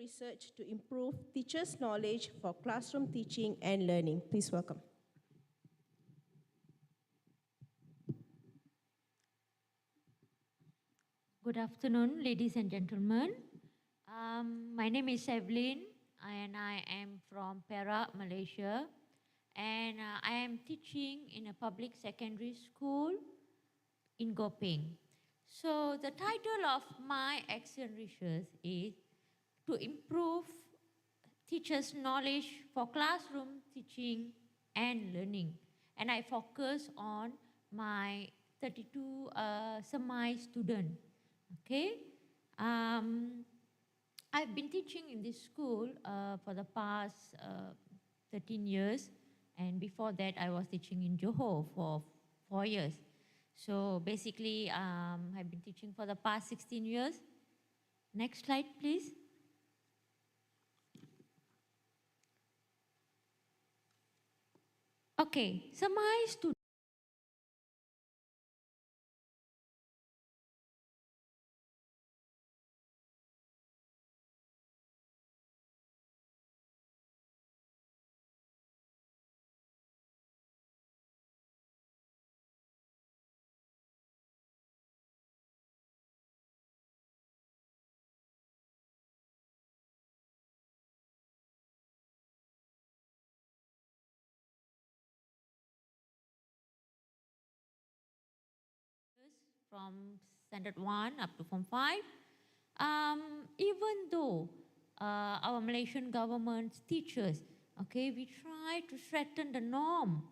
research to improve teachers' knowledge for classroom teaching and learning. Please welcome. Good afternoon, ladies and gentlemen. My name is Evelyn, and I am from Perak, Malaysia. And I am teaching in a public secondary school in Gopeng. So the title of my action research is to improve teachers' knowledge for classroom teaching and learning. And I focus on my 32 Semai students. Okay, I've been teaching in this school for the past 13 years, and before that I was teaching in Johor for 4 years. So basically, I've been teaching for the past 16 years. Next slide, please. Okay, so my students from standard 1 up to form 5. Even though our Malaysian government teachers, okay, we try to strengthen the norm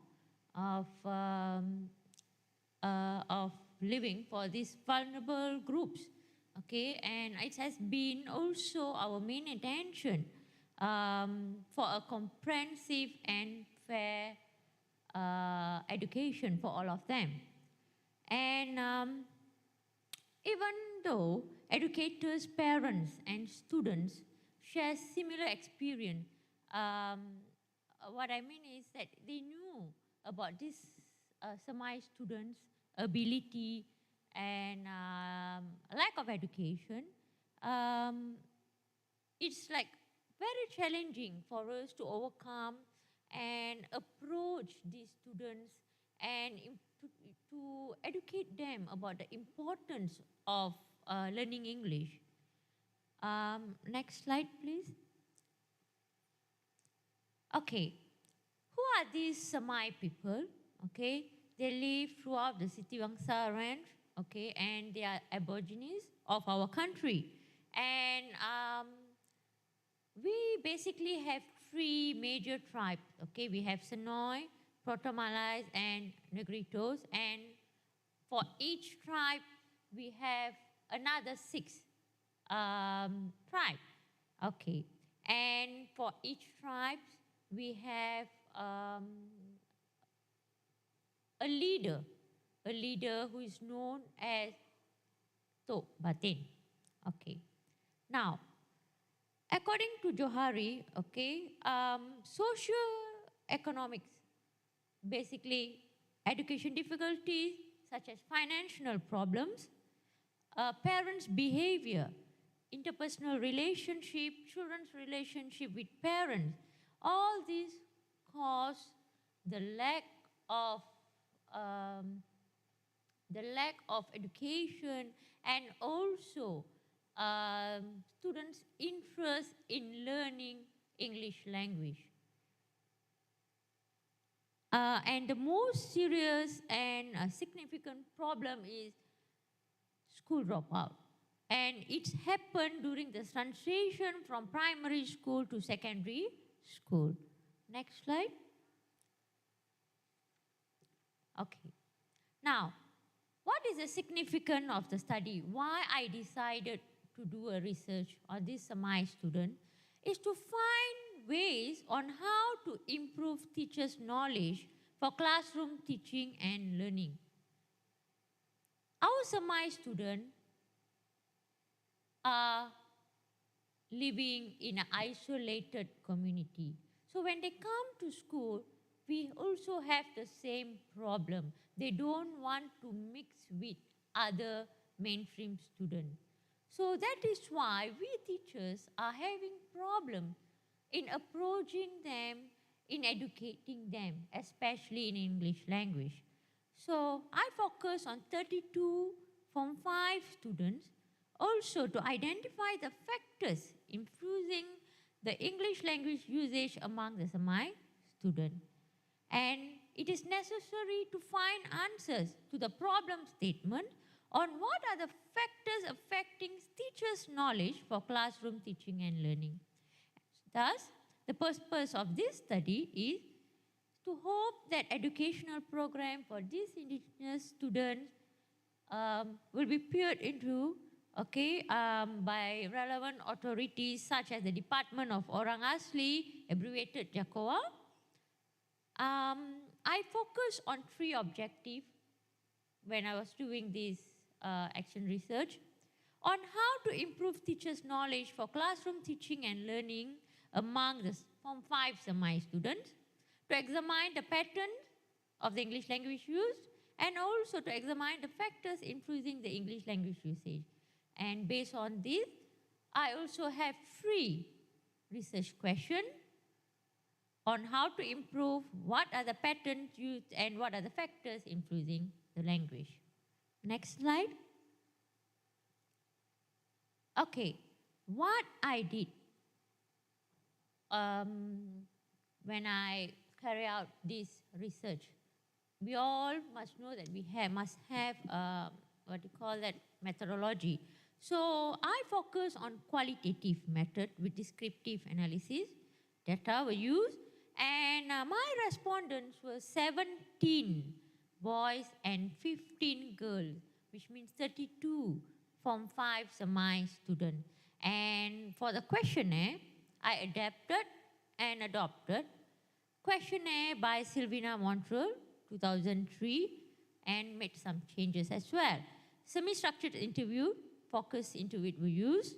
of living for these vulnerable groups, okay, and it has been also our main intention for a comprehensive and fair education for all of them. And even though educators, parents, and students share similar experience, what I mean is that they knew about this Semai students' ability and lack of education. It's like very challenging for us to overcome and approach these students and to educate them about the importance of learning English. Next slide, please. Okay, who are these Semai people? Okay, they live throughout the Siti Bangsa range, okay, and they are aborigines of our country. And we basically have 3 major tribes, okay. We have Senoi, Proto-Malays, and Negritos, and for each tribe we have another 6 tribes, okay. And for each tribe we have a leader who is known as Tok Batin, okay. Now, according to Johari, okay, socio-economics, basically education difficulties such as financial problems, parents' behavior, interpersonal relationship, children's relationship with parents, all these cause the lack of education and also students' interest in learning English language. And the most serious and significant problem is school dropout. And it's happened during the transition from primary school to secondary school. Next slide. Okay. Now, what is the significance of the study? Why I decided to do a research on this Semai student is to find ways on how to improve teachers' knowledge for classroom teaching and learning. Our Semai students are living in an isolated community. So when they come to school, we also have the same problem. They don't want to mix with other mainstream students. So that is why we teachers are having problem in approaching them, in educating them, especially in English language. So I focus on 32 Form 5 students also to identify the factors influencing the English language usage among the Semai students. And it is necessary to find answers to the problem statement on what are the factors affecting teachers' knowledge for classroom teaching and learning. Thus, the purpose of this study is to hope that educational program for these indigenous students will be peered into by relevant authorities such as the Department of Orang Asli, abbreviated JAKOA. I focus on 3 objectives when I was doing this action research on how to improve teachers' knowledge for classroom teaching and learning among the Form 5 Semai students, to examine the pattern of the English language used, and also to examine the factors influencing the English language usage. And based on this, I also have 3 research questions on how to improve, what are the patterns used, and what are the factors influencing the language. Next slide. Okay, what I did when I carry out this research, we all must know that we must have methodology. So I focus on qualitative method with descriptive analysis. Data were used, and my respondents were 17 boys and 15 girls, which means 32 Form 5 Semai students. And for the questionnaire, I adapted and adopted questionnaire by Sylvina Montrell, 2003, and made some changes as well. Semi-structured interview, focus interview were used,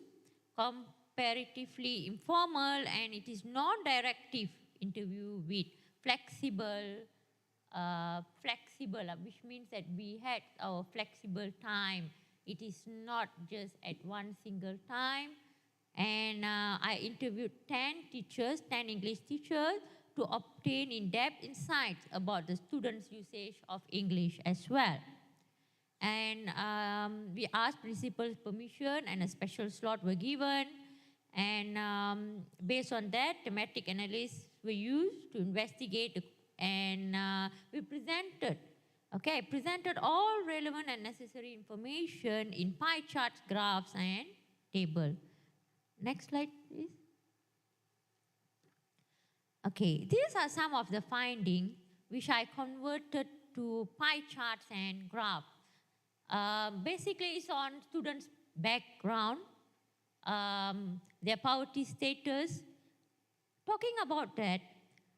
comparatively informal, and it is non-directive interview with flexible, which means that we had our flexible time. It is not just at one single time. And I interviewed 10 teachers, 10 English teachers, to obtain in-depth insights about the students' usage of English as well. And we asked principal's permission, and a special slot were given. And based on that, thematic analysis were used to investigate, and we presented. Okay, I presented all relevant and necessary information in pie charts, graphs, and table. Next slide, please. Okay, these are some of the findings which I converted to pie charts and graphs. Basically, it's on students' background, their poverty status. Talking about that,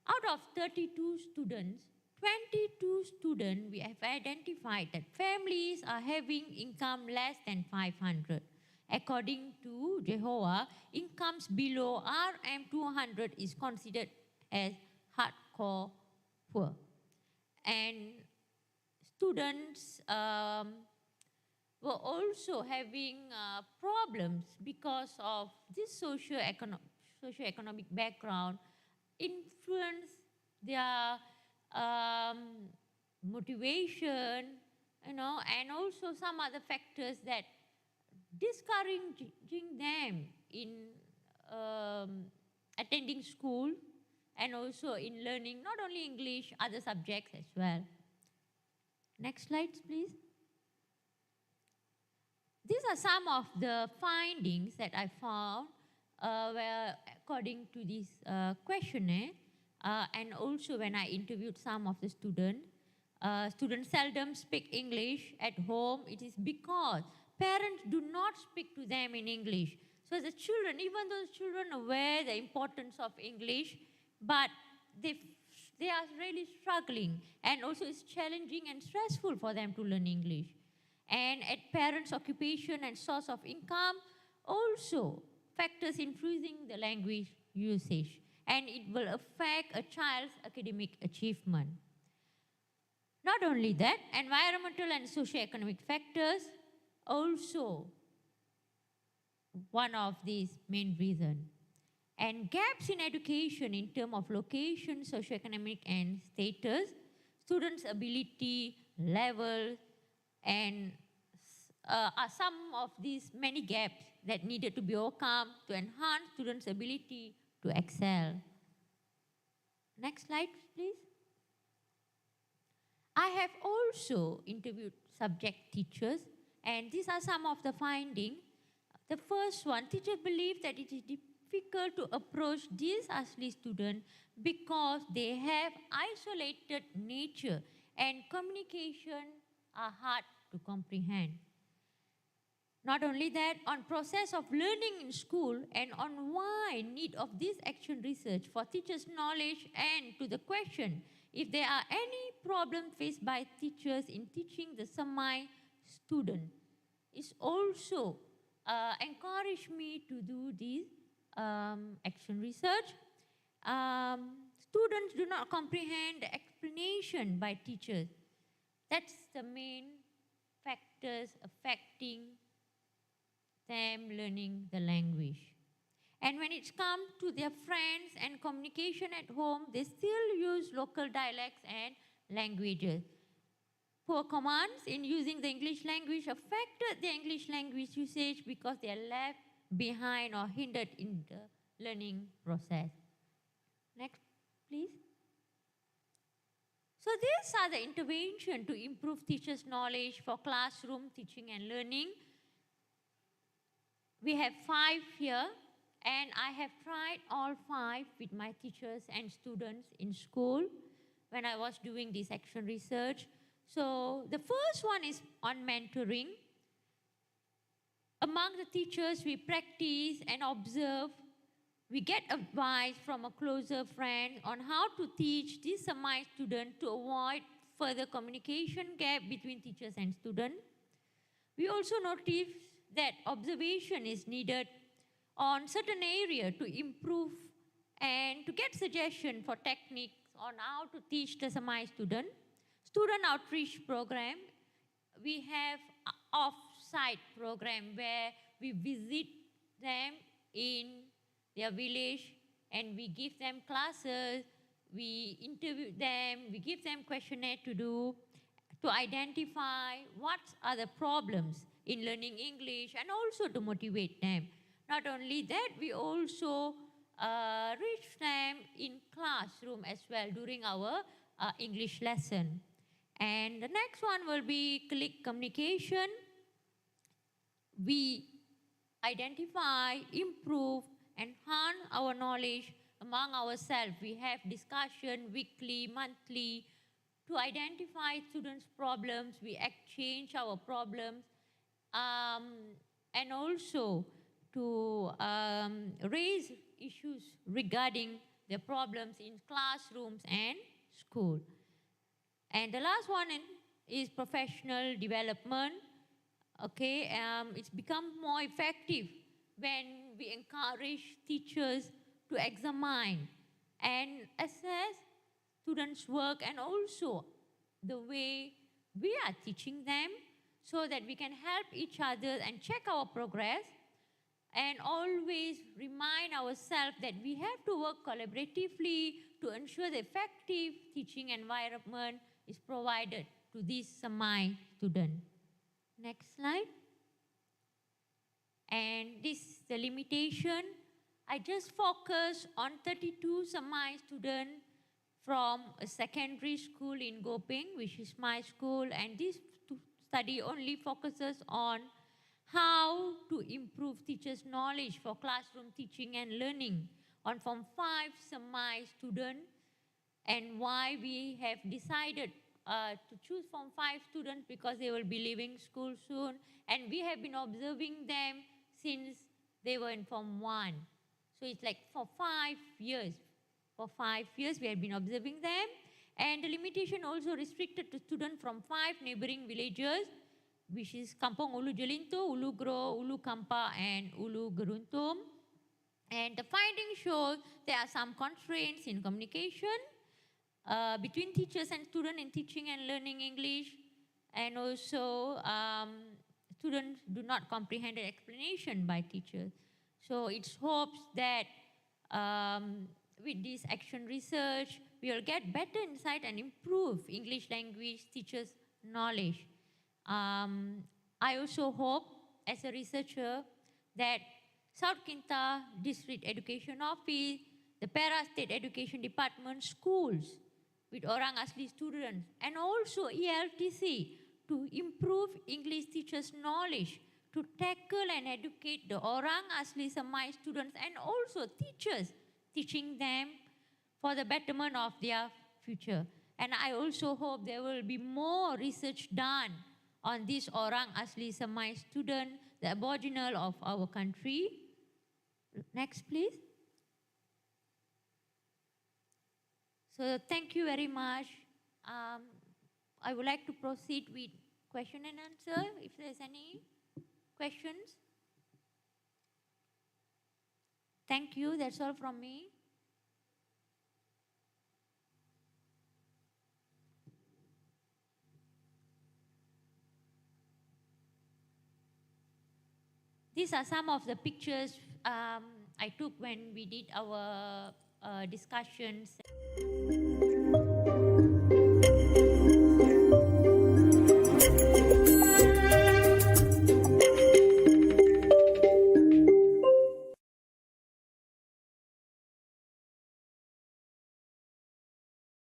out of 32 students, 22 students, we have identified that families are having income less than 500. According to Jehovah, incomes below RM200 is considered as hardcore poor. And students were also having problems because of this socio-economic background influence their motivation, and also some other factors that discouraging them in attending school and also in learning not only English, other subjects as well. Next slide, please. These are some of the findings that I found were according to this questionnaire, and also when I interviewed some of the students. Students seldom speak English at home. It is because parents do not speak to them in English. So the children, even though the children are aware the importance of English, but they are really struggling, and also it's challenging and stressful for them to learn English. And at parents' occupation and source of income, also factors influencing the language usage, and it will affect a child's academic achievement. Not only that, environmental and socio-economic factors also one of these main reasons. And gaps in education in terms of location, socioeconomic and status, students' ability, level, and are some of these many gaps that needed to be overcome to enhance students' ability to excel. Next slide, please. I have also interviewed subject teachers, and these are some of the findings. The first one, teachers believe that it is difficult to approach these Asli students because they have isolated nature and communication are hard to comprehend. Not only that, on process of learning in school and on why need of this action research for teachers' knowledge and to the question if there are any problems faced by teachers in teaching the Semai student, is also encouraged me to do this action research. Students do not comprehend the explanation by teachers. That's the main factors affecting them learning the language. And when it's come to their friends and communication at home, they still use local dialects and languages. Poor commands in using the English language affected their English language usage because they are left behind or hindered in the learning process. Next, please. So these are the interventions to improve teachers' knowledge for classroom teaching and learning. We have 5 here, and I have tried all 5 with my teachers and students in school when I was doing this action research. So the first one is on mentoring. Among the teachers, we practice and observe. We get advice from a closer friend on how to teach this Semai student to avoid further communication gap between teachers and students. We also notice that observation is needed on certain area to improve and to get suggestion for techniques on how to teach the Semai student. Student outreach program, we have off-site program where we visit them in their village and we give them classes, we interview them, we give them questionnaire to do, to identify what are the problems in learning English and also to motivate them. Not only that, we also reach them in classroom as well during our English lesson. And the next one will be click communication. We identify, improve, enhance our knowledge among ourselves. We have discussion weekly, monthly, to identify students' problems. We exchange our problems, and also to raise issues regarding the problems in classrooms and school. And the last one is professional development. Okay, it's become more effective when we encourage teachers to examine and assess students' work and also the way we are teaching them so that we can help each other and check our progress and always remind ourselves that we have to work collaboratively to ensure the effective teaching environment is provided to this Semai student. Next slide. And this is the limitation. I just focus on 32 Semai students from a secondary school in Gopeng, which is my school, and this study only focuses on how to improve teachers' knowledge for classroom teaching and learning on Form 5 Semai students, and why we have decided to choose Form 5 students because they will be leaving school soon, and we have been observing them since they were in Form 1. So it's like for 5 years. For 5 years we have been observing them, and the limitation also restricted to students from 5 neighboring villages, which is Kampung Ulu Jelintu, Ulu Gro, Ulu Kampa, and Ulu Geruntum. And the findings show there are some constraints in communication between teachers and students in teaching and learning English, and also students do not comprehend the explanation by teachers. So it's hopes that with this action research, we will get better insight and improve English language teachers' knowledge. I also hope, as a researcher, that South Kinta District Education Office, the Perak State Education Department schools with Orang Asli students, and also ELTC to improve English teachers' knowledge, to tackle and educate the Orang Asli Semai students and also teachers, teaching them for the betterment of their future. And I also hope there will be more research done on this Orang Asli Semai student, the aboriginal of our country. Next, please. So thank you very much. I would like to proceed with question and answer, if there's any questions. Thank you, that's all from me. These are some of the pictures I took when we did our discussions.